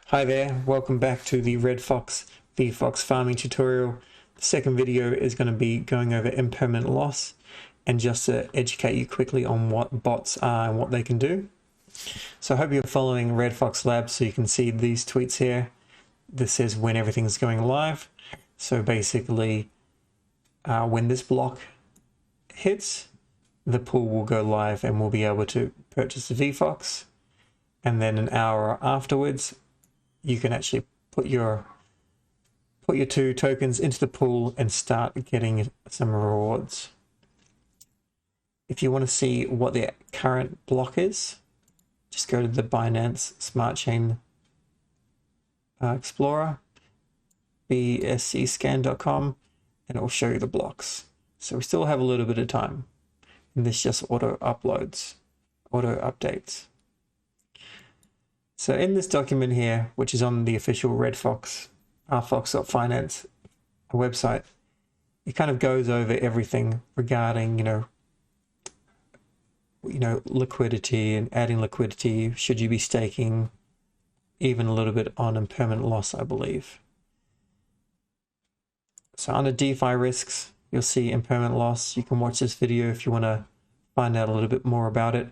Hi there, welcome back to the RedFox VFOX farming tutorial. The second video is going to be going over impermanent loss and just to educate you quickly on what bots are and what they can do. So I hope you're following RedFox Labs so you can see these tweets here. This says when everything's going live. So basically when this block hits, the pool will go live and we'll be able to purchase the VFOX. And then an hour afterwards, you can actually put your two tokens into the pool and start getting some rewards. If you want to see what the current block is, just go to the Binance Smart Chain Explorer, bscscan.com, and it will show you the blocks. So we still have a little bit of time, and this just auto updates. So in this document here, which is on the official RedFox, RFOX.finance website, it kind of goes over everything regarding, liquidity and adding liquidity. Should you be staking? Even a little bit on impermanent loss, I believe. So under DeFi risks, you'll see impermanent loss. You can watch this video if you want to find out a little bit more about it.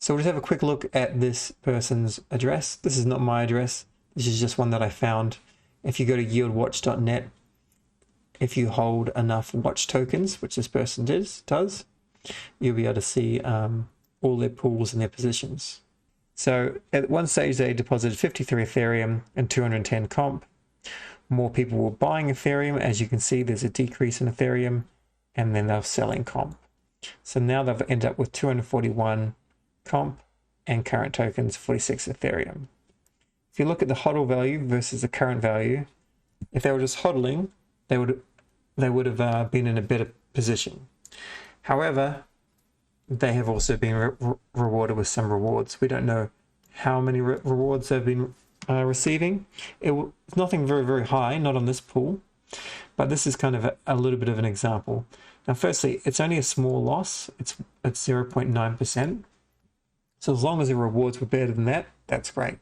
So we'll just have a quick look at this person's address. This is not my address. This is just one that I found. If you go to yieldwatch.net, if you hold enough watch tokens, which this person does, you'll be able to see all their pools and their positions. So at one stage, they deposited 53 Ethereum and 210 comp. More people were buying Ethereum. As you can see, there's a decrease in Ethereum, and then they're selling comp. So now they've ended up with 241 comp and current tokens, 46 Ethereum. If you look at the hodl value versus the current value, if they were just hodling, they would have been in a better position. However, they have also been rewarded with some rewards. We don't know how many rewards they've been receiving. It's nothing very, very high, not on this pool, but this is kind of a little bit of an example. Now, firstly, it's only a small loss. It's 0.9%. So as long as the rewards were better than that, that's great.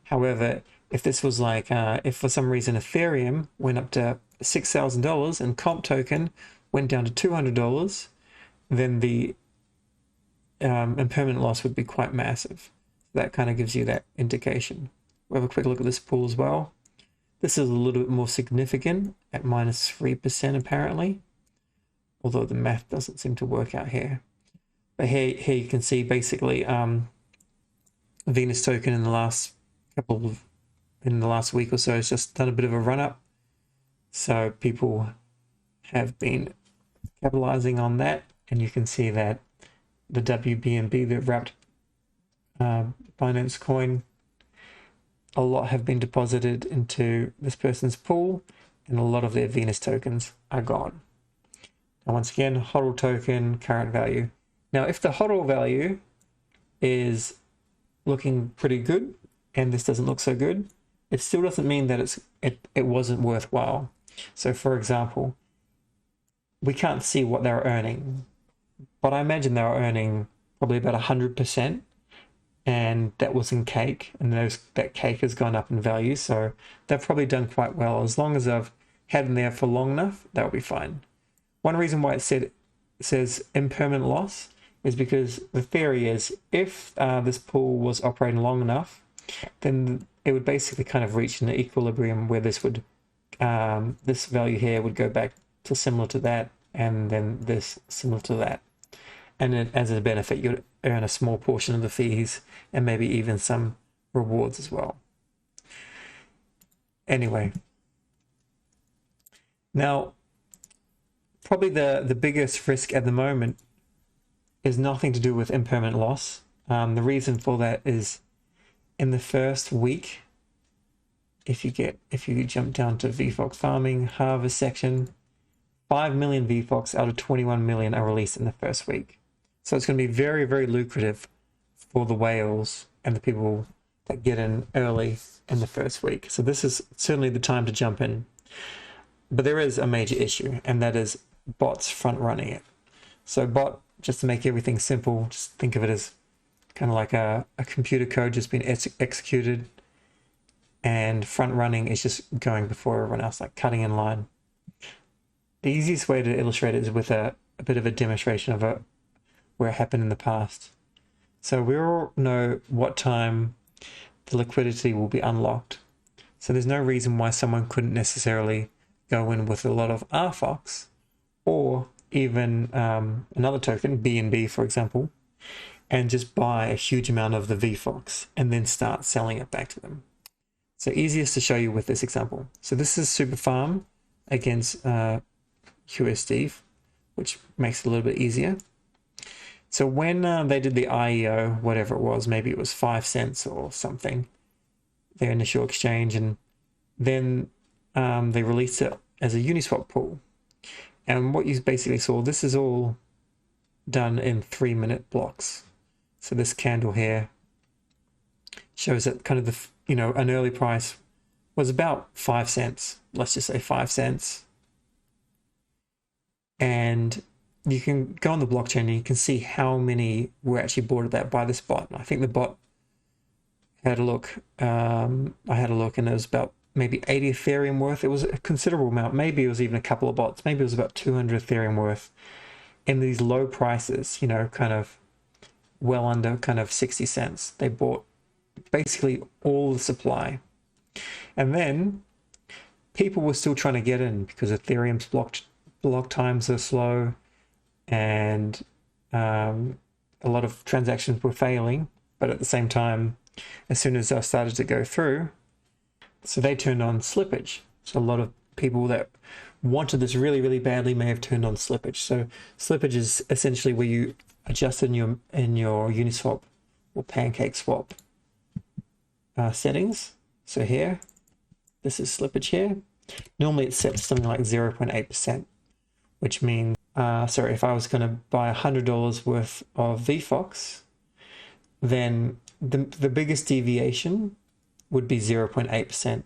However, if this was like, if for some reason Ethereum went up to $6,000 and comp token went down to $200, then the impermanent loss would be quite massive. That kind of gives you that indication. We'll have a quick look at this pool as well. This is a little bit more significant at -3% apparently, although the math doesn't seem to work out here. But here you can see basically Venus token in the last week or so has just done a bit of a run up. So people have been capitalizing on that, and you can see that the WBNB, the wrapped Binance coin, a lot have been deposited into this person's pool, and a lot of their Venus tokens are gone. Now once again, HODL token, current value. Now, if the HODL value is looking pretty good and this doesn't look so good, it still doesn't mean that it wasn't worthwhile. So, for example, we can't see what they're earning, but I imagine they were earning probably about 100%, and that was in cake, and that cake has gone up in value, so they've probably done quite well. As long as I've had them there for long enough, that'll be fine. One reason why it says impermanent loss is because the theory is if this pool was operating long enough, then it would basically kind of reach an equilibrium where this value here would go back to similar to that, and then this similar to that. And then as a benefit, you'd earn a small portion of the fees and maybe even some rewards as well. Anyway, now probably the biggest risk at the moment is nothing to do with impermanent loss. The reason for that is in the first week, if you jump down to VFOX farming harvest section, 5 million VFOX out of 21 million are released in the first week. So it's going to be very, very lucrative for the whales and the people that get in early in the first week. So this is certainly the time to jump in. But there is a major issue, and that is bots front running it. So bot, just to make everything simple, just think of it as kind of like a computer code just being executed, and front running is just going before everyone else, like cutting in line. The easiest way to illustrate it is with a bit of a demonstration of where it happened in the past. So we all know what time the liquidity will be unlocked. So there's no reason why someone couldn't necessarily go in with a lot of RFOX, or even another token, BNB for example, and just buy a huge amount of the VFOX and then start selling it back to them. So easiest to show you with this example. So this is Super Farm against QSD, which makes it a little bit easier. So when they did the IEO, whatever it was, maybe it was 5 cents or something, their initial exchange, and then they released it as a Uniswap pool. And what you basically saw, this is all done in 3-minute blocks. So this candle here shows that kind of the, an early price was about 5 cents. Let's just say 5 cents. And you can go on the blockchain and you can see how many were actually bought at that by this bot. I think the bot had a look. I had a look, and it was about maybe 80 Ethereum worth. It was a considerable amount. Maybe it was even a couple of bots. Maybe it was about 200 Ethereum worth in these low prices, kind of well under kind of 60 cents. They bought basically all the supply. And then people were still trying to get in because Ethereum's block times are slow, and a lot of transactions were failing. But at the same time, as soon as I started to go through, so they turned on slippage. So a lot of people that wanted this really, really badly may have turned on slippage. So slippage is essentially where you adjust in your Uniswap or PancakeSwap settings. So here, this is slippage here. Normally it's set to something like 0.8%, which means, if I was going to buy $100 worth of VFOX, then the biggest deviation would be 0.8%.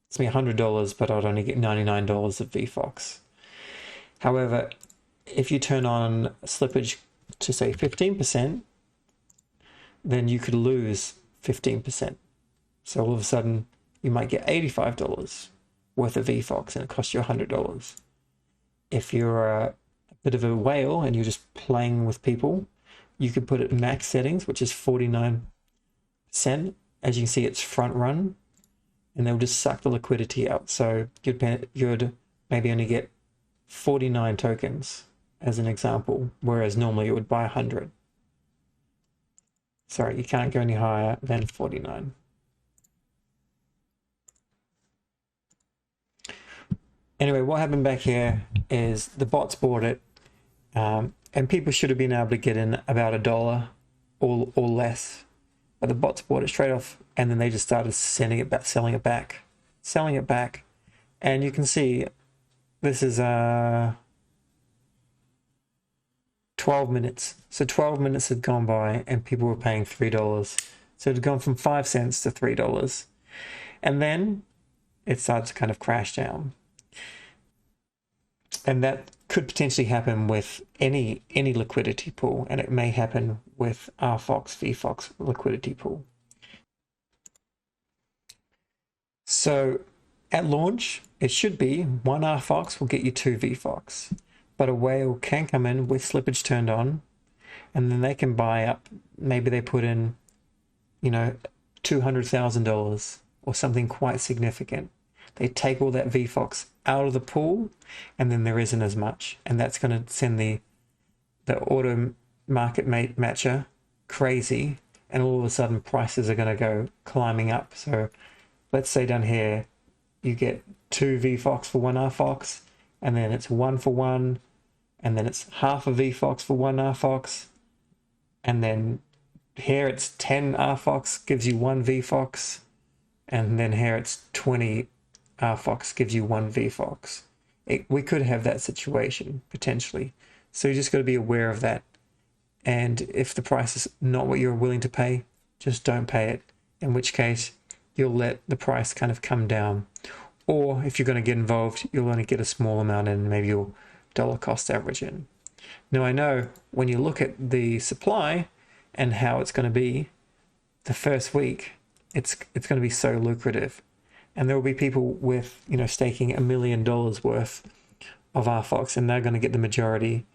It's me $100, but I'd only get $99 of VFOX. However, if you turn on slippage to say 15%, then you could lose 15%. So all of a sudden, you might get $85 worth of VFOX, and it costs you $100. If you're a bit of a whale and you're just playing with people, you could put it in max settings, which is 49%. As you can see, it's front run, and they'll just suck the liquidity out. So you'd maybe only get 49 tokens as an example, whereas normally it would buy 100. Sorry, you can't go any higher than 49. Anyway, what happened back here is the bots bought it, and people should have been able to get in about $1 or less. But the bots bought it straight off, and then they just started selling it back. And you can see this is 12 minutes. So 12 minutes had gone by, and people were paying $3. So it had gone from 5 cents to $3. And then it started to kind of crash down. And that could potentially happen with any liquidity pool, and it may happen with RFOX, VFOX liquidity pool. So at launch, it should be 1 RFOX will get you 2 VFOX, but a whale can come in with slippage turned on, and then they can buy up. Maybe they put in, $200,000 or something quite significant. They take all that VFOX out of the pool, and then there isn't as much, and that's going to send the auto market matcher crazy, and all of a sudden prices are going to go climbing up. So let's say down here you get 2 VFOX for 1 RFOX, and then it's 1 for 1, and then it's half a VFOX for 1 RFOX, and then here it's 10 RFOX gives you 1 VFOX, and then here it's 20 RFOX gives you 1 VFOX. We could have that situation potentially. So you just got to be aware of that. And if the price is not what you're willing to pay, just don't pay it. In which case, you'll let the price kind of come down. Or if you're going to get involved, you'll only get a small amount in, maybe your dollar cost average in. Now I know when you look at the supply, and how it's going to be the first week, it's going to be so lucrative. And there will be people with, staking $1 million worth of RFOX, and they're going to get the majority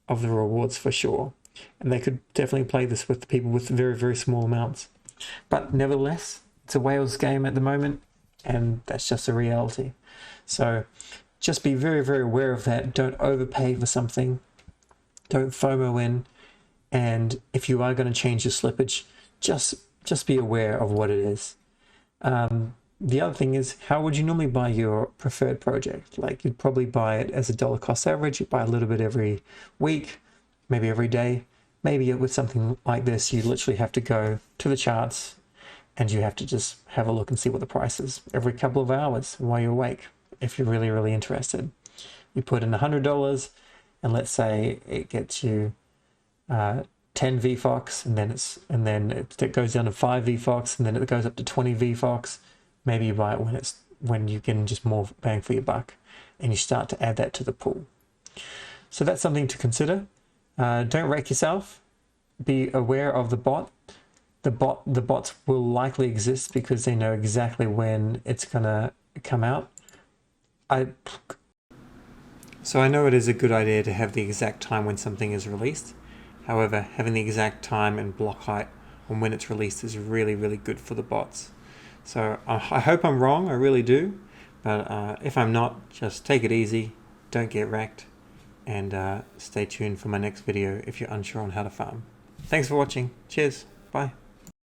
of the rewards for sure. And they could definitely play this with the people with very, very small amounts. But nevertheless, it's a whale's game at the moment, and that's just a reality. So just be very, very aware of that. Don't overpay for something. Don't FOMO in. And if you are going to change your slippage, just be aware of what it is. The other thing is, how would you normally buy your preferred project? Like, you'd probably buy it as a dollar cost average. You buy a little bit every week, maybe every day. Maybe with something like this, you literally have to go to the charts and you have to just have a look and see what the price is every couple of hours while you're awake, if you're really, really interested. You put in $100, and let's say it gets you 10 VFOX, and then it goes down to 5 VFOX, and then it goes up to 20 VFOX. Maybe you buy it when you can just more bang for your buck, and you start to add that to the pool. So that's something to consider. Don't wreck yourself. Be aware of the bot. The bots will likely exist because they know exactly when it's gonna come out. So I know it is a good idea to have the exact time when something is released. However, having the exact time and block height on when it's released is really, really good for the bots. So I hope I'm wrong, I really do. But if I'm not, just take it easy, don't get wrecked, and stay tuned for my next video if you're unsure on how to farm. Thanks for watching. Cheers. Bye.